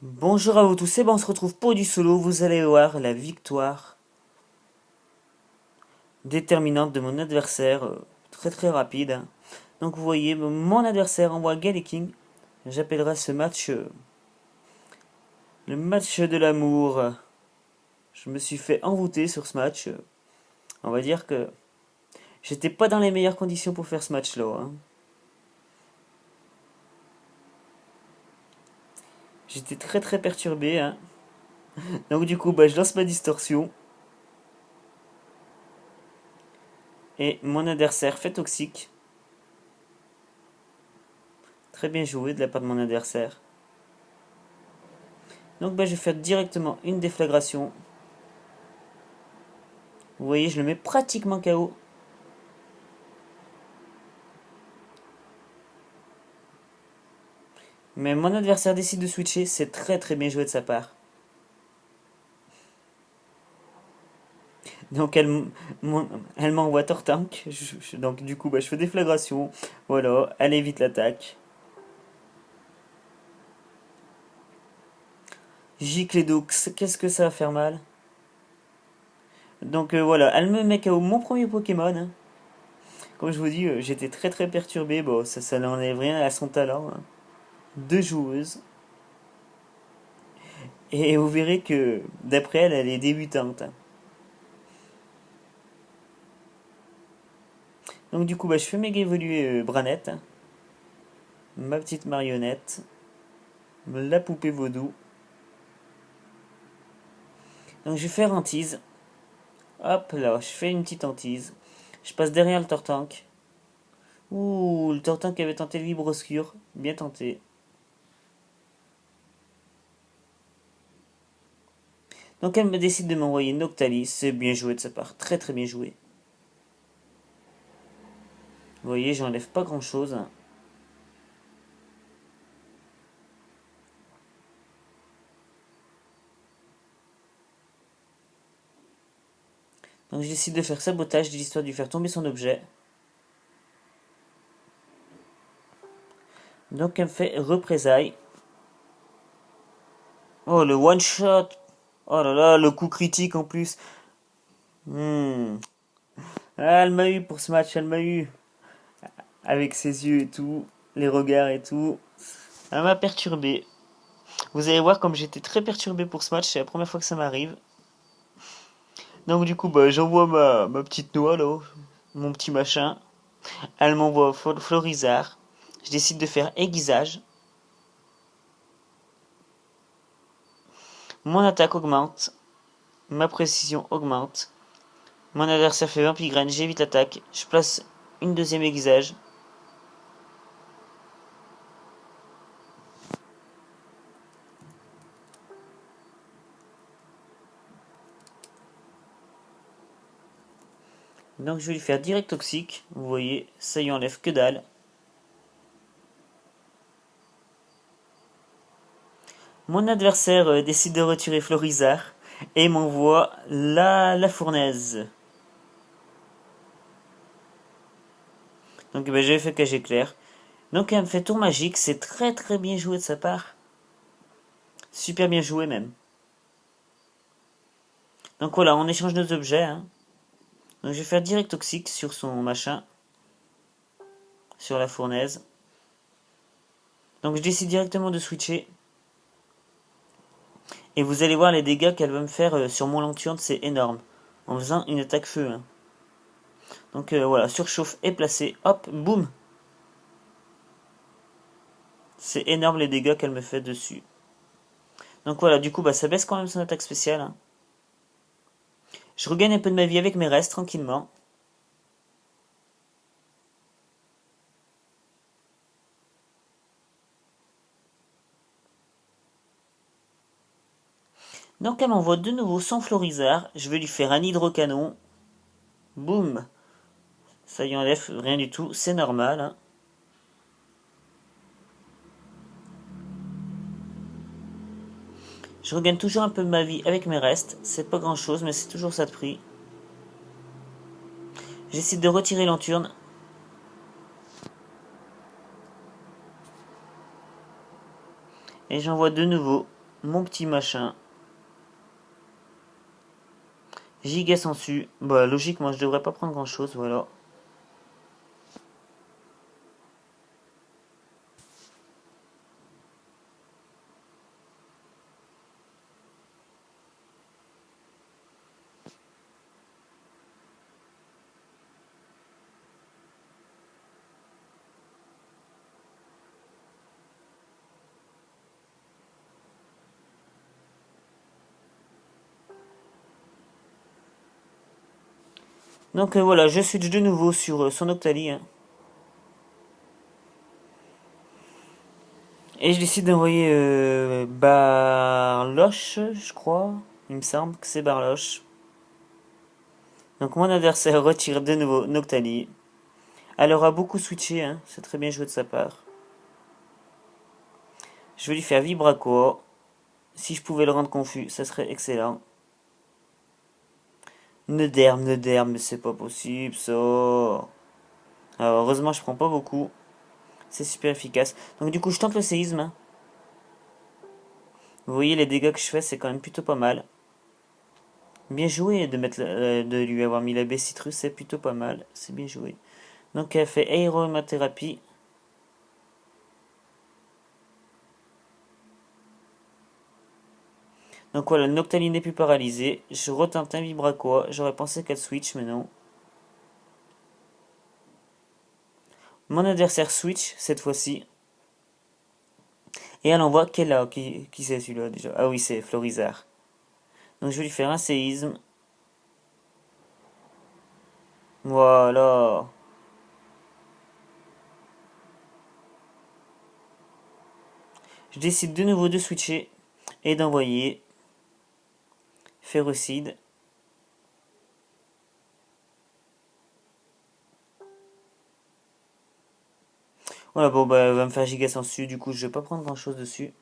Bonjour à vous tous, et ben on se retrouve pour du solo. Vous allez voir la victoire déterminante de mon adversaire, très très rapide, hein. Donc vous voyez, mon adversaire envoie Galley King. J'appellerai ce match le match de l'amour. Je me suis fait envoûter sur ce match. On va dire que j'étais pas dans les meilleures conditions pour faire ce match-là, hein. J'étais très très perturbé, hein. Donc du coup, je lance ma distorsion. Et mon adversaire fait toxique. Très bien joué de la part de mon adversaire. Donc je vais faire directement une déflagration. Vous voyez, je le mets pratiquement KO. Mais mon adversaire décide de switcher, c'est très très bien joué de sa part. Donc elle m'envoie Tortank. Donc du coup, je fais déflagration. Voilà, elle évite l'attaque. Gicledoux, qu'est-ce que ça va faire mal. Donc voilà, elle me met KO mon premier Pokémon, hein. Comme je vous dis, j'étais très très perturbé. Bon, ça n'enlève rien à son talent, hein. Deux joueuses. Et vous verrez que d'après elle, elle est débutante, hein. Donc du coup, je fais méga évoluer Branette, hein. Ma petite marionnette, la poupée vaudou. Donc je vais faire hantise. Hop là, je fais une petite hantise. Je passe derrière le Tortank. Ouh, le Tortank avait tenté le vibroscure. Bien tenté. Donc elle me décide de m'envoyer Noctalis. C'est bien joué de sa part. Très très bien joué. Vous voyez, j'enlève pas grand chose, hein. Donc je décide de faire sabotage de l'histoire de lui faire tomber son objet. Donc elle me fait représailles. Oh, le one shot. Oh là là, le coup critique en plus. Hmm. Ah, elle m'a eu pour ce match, elle m'a eu. Avec ses yeux et tout, les regards et tout. Elle m'a perturbé. Vous allez voir comme j'étais très perturbé pour ce match, c'est la première fois que ça m'arrive. Donc du coup, j'envoie ma petite noix là, mon petit machin. Elle m'envoie Florizard. Je décide de faire aiguisage. Mon attaque augmente. Ma précision augmente. Mon adversaire fait 20 pigraines, j'évite l'attaque. Je place une deuxième aiguisage. Donc je vais lui faire direct toxique. Vous voyez, ça y enlève que dalle. Mon adversaire décide de retirer Florizard et m'envoie la fournaise. Donc j'ai fait cage éclair. Donc elle me fait tour magique, c'est très très bien joué de sa part. Super bien joué même. Donc voilà, on échange nos objets, hein. Donc je vais faire direct toxique sur son machin. Sur la fournaise. Donc je décide directement de switcher. Et vous allez voir les dégâts qu'elle va me faire sur mon Lanterne, c'est énorme. En faisant une attaque feu, hein. Donc voilà, surchauffe est placé. Hop, boum. C'est énorme les dégâts qu'elle me fait dessus. Donc voilà, du coup, ça baisse quand même son attaque spéciale, hein. Je regagne un peu de ma vie avec mes restes, tranquillement. Donc elle m'envoie de nouveau son Florizard. Je vais lui faire un hydrocanon. Boum. Ça y enlève rien du tout, c'est normal, hein. Je regagne toujours un peu de ma vie avec mes restes. C'est pas grand chose, mais c'est toujours ça de prix. J'essaie de retirer l'enturne. Et j'envoie de nouveau mon petit machin. Giga sensu. Bah logiquement je devrais pas prendre grand chose, voilà. Donc voilà, je switch de nouveau sur son Octali. Hein. Et je décide d'envoyer Barloche, je crois. Il me semble que c'est Barloche. Donc mon adversaire retire de nouveau Noctali. Elle aura beaucoup switché, hein. C'est très bien joué de sa part. Je vais lui faire Vibraco. Si je pouvais le rendre confus, ça serait excellent. Neuderme, mais c'est pas possible ça. Alors, heureusement, je prends pas beaucoup. C'est super efficace. Donc du coup, je tente le séisme. Hein. Vous voyez les dégâts que je fais, c'est quand même plutôt pas mal. Bien joué de lui avoir mis la baie citrus, c'est plutôt pas mal. C'est bien joué. Donc elle fait aéromathérapie. Donc voilà, Noctali n'est plus paralysée. Je retente un Vibracoa. J'aurais pensé qu'elle switch, mais non. Mon adversaire switch cette fois-ci. Et elle envoie Kella. Qui c'est celui-là déjà? Ah oui, c'est Florizard. Donc je vais lui faire un séisme. Voilà. Je décide de nouveau de switcher et d'envoyer Férocide. Voilà, bon, bah, elle va me faire giga sensu, du coup, je vais pas prendre grand chose dessus.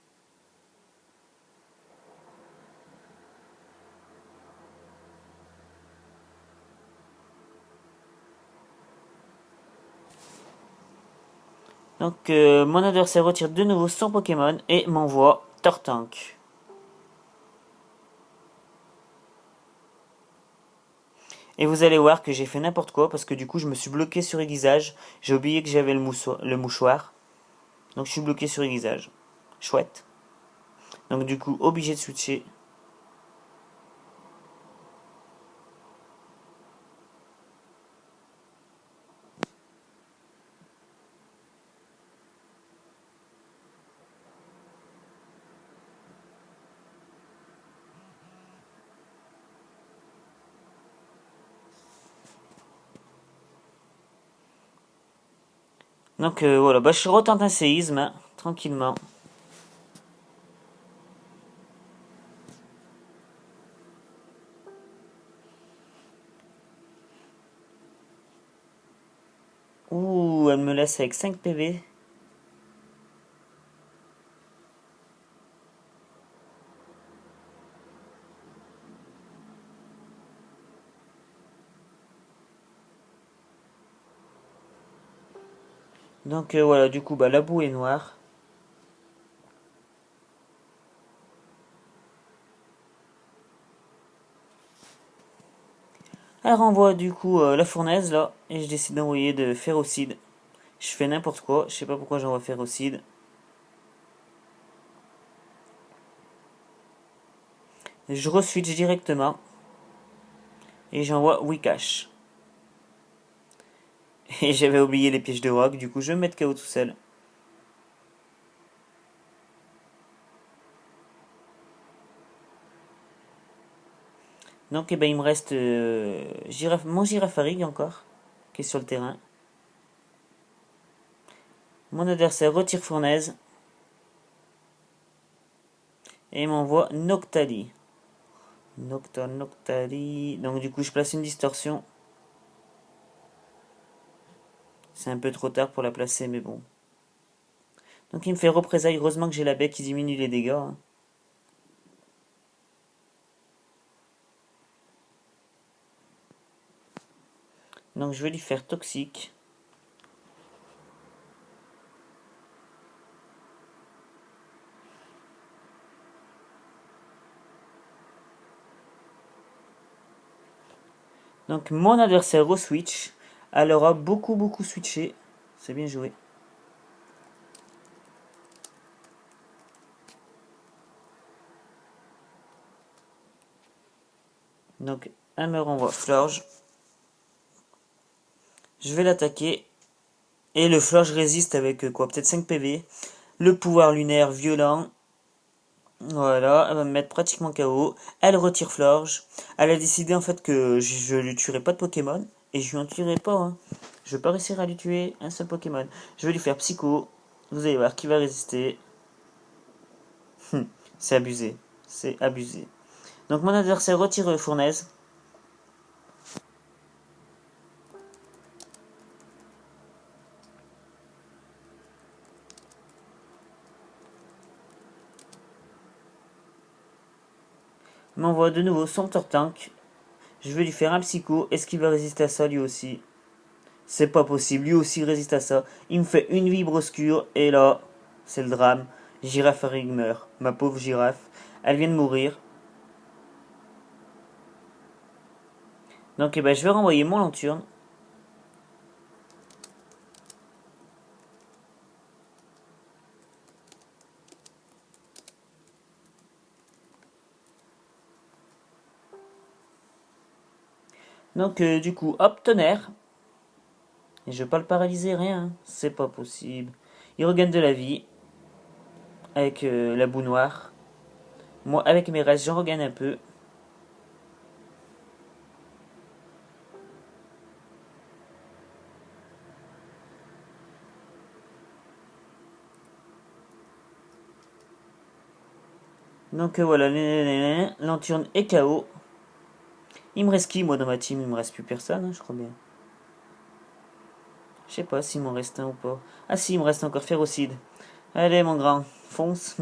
Donc, mon adversaire retire de nouveau son Pokémon et m'envoie Tortank. Et vous allez voir que j'ai fait n'importe quoi parce que du coup, je me suis bloqué sur aiguisage. J'ai oublié que j'avais le mouchoir. Donc, je suis bloqué sur aiguisage. Chouette. Donc, du coup, obligé de switcher. Donc, voilà, bah, je retente un séisme, hein, tranquillement. Ouh, elle me laisse avec 5 PV. Donc voilà, du coup, bah, la boue est noire. Elle renvoie du coup la fournaise là, et je décide d'envoyer de Férocide. Je fais n'importe quoi, je sais pas pourquoi j'envoie Férocide. Je reswitch directement, et j'envoie Wikash. Et j'avais oublié les pièges de rock, du coup je vais me mettre KO tout seul. Donc il me reste mon Girafarig encore, qui est sur le terrain. Mon adversaire retire Fournaise. Et m'envoie Noctali. Noctali. Donc du coup je place une distorsion. C'est un peu trop tard pour la placer, mais bon. Donc il me fait représailles. Heureusement que j'ai la baie qui diminue les dégâts. Hein. Donc je vais lui faire toxique. Donc mon adversaire au switch. Elle aura beaucoup switché. C'est bien joué. Donc elle me renvoie Florge. Je vais l'attaquer. Et le Florge résiste avec quoi? Peut-être 5 PV. Le pouvoir lunaire violent. Voilà, elle va me mettre pratiquement KO. Elle retire Florge. Elle a décidé en fait que je lui tuerai pas de Pokémon. Et je lui en tuerai pas. Hein. Je vais pas réussir à lui tuer un seul Pokémon. Je vais lui faire Psycho. Vous allez voir qui va résister. C'est abusé. C'est abusé. Donc mon adversaire retire Fournaise. M'envoie de nouveau son Tortank. Je vais lui faire un Psycho. Est-ce qu'il va résister à ça lui aussi? C'est pas possible. Lui aussi résiste à ça. Il me fait une vibre obscure. Et là, c'est le drame. Girafe meurt. Ma pauvre girafe. Elle vient de mourir. Donc eh ben, je vais renvoyer mon Lanturne. Donc du coup, hop, tonnerre. Et je vais pas le paralyser, rien. C'est pas possible. Il regagne de la vie. Avec la boue noire. Moi, avec mes restes, j'en regagne un peu. Donc voilà, Lanturne est KO. Il me reste qui, moi, dans ma team? Il me reste plus personne, hein, je crois bien. Je sais pas s'il m'en reste un ou pas. Ah si, il me reste encore Férocide. Allez, mon grand, fonce.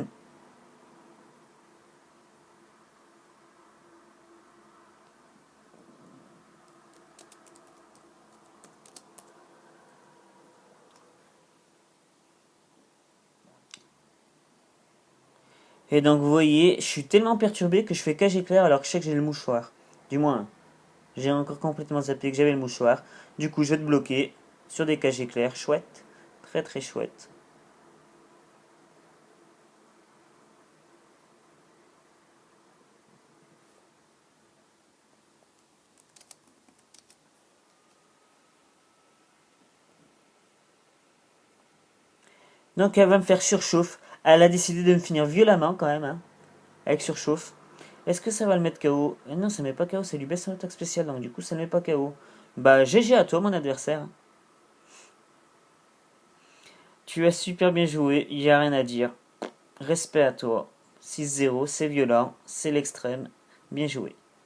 Et donc, vous voyez, je suis tellement perturbé que je fais cage éclair alors que je sais que j'ai le mouchoir. Du moins, j'ai encore complètement zappé que j'avais le mouchoir. Du coup, je vais te bloquer sur des cages éclairs. Chouette. Très très chouette. Donc, elle va me faire surchauffe. Elle a décidé de me finir violemment quand même, hein, avec surchauffe. Est-ce que ça va le mettre KO? Non, ça ne met pas KO, ça lui baisse son attaque spéciale. Donc, du coup, ça ne met pas KO. Bah, GG à toi, mon adversaire. Tu as super bien joué, il n'y a rien à dire. Respect à toi. 6-0, c'est violent, c'est l'extrême. Bien joué.